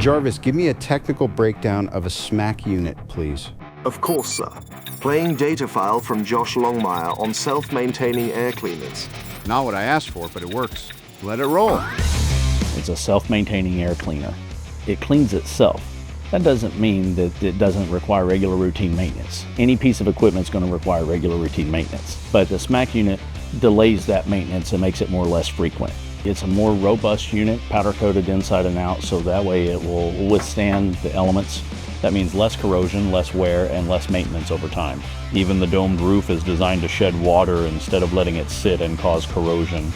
Jarvis, give me a technical breakdown of a SMAC unit, please. Of course, sir. Playing data file from Josh Longmire on self-maintaining air cleaners. Not what I asked for, but it works. Let it roll. It's a self-maintaining air cleaner. It cleans itself. That doesn't mean that it doesn't require regular routine maintenance. Any piece of equipment is going to require regular routine maintenance, but the SMAC unit delays that maintenance and makes it more or less frequent. It's a more robust unit, powder coated inside and out, so that way it will withstand the elements. That means less corrosion, less wear, and less maintenance over time. Even the domed roof is designed to shed water instead of letting it sit and cause corrosion.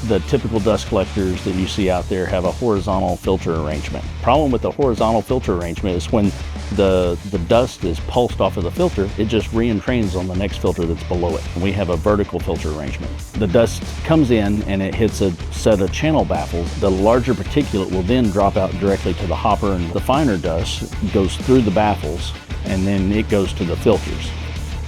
The typical dust collectors that you see out there have a horizontal filter arrangement. Problem with the horizontal filter arrangement is when the dust is pulsed off of the filter, it just re-entrains on the next filter that's below it. And we have a vertical filter arrangement. The dust comes in and it hits a set of channel baffles. The larger particulate will then drop out directly to the hopper, and the finer dust goes through the baffles and then it goes to the filters.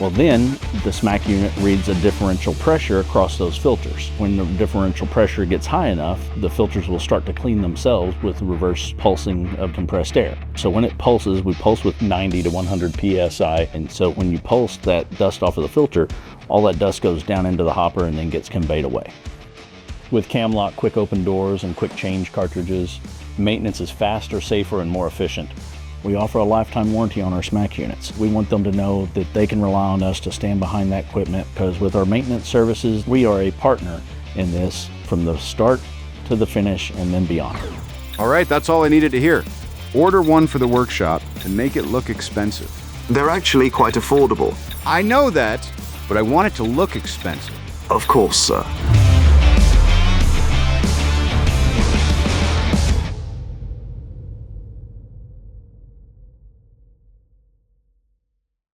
Well, then the SMAC unit reads a differential pressure across those filters. When the differential pressure gets high enough, the filters will start to clean themselves with reverse pulsing of compressed air. So when it pulses, we pulse with 90 to 100 psi. And so when you pulse that dust off of the filter, all that dust goes down into the hopper and then gets conveyed away. With cam lock quick open doors and quick change cartridges, maintenance is faster, safer, and more efficient. We offer a lifetime warranty on our SMAC units. We want them to know that they can rely on us to stand behind that equipment, because with our maintenance services, we are a partner in this from the start to the finish and then beyond. All right, that's all I needed to hear. Order one for the workshop and make it look expensive. They're actually quite affordable. I know that, but I want it to look expensive. Of course, sir.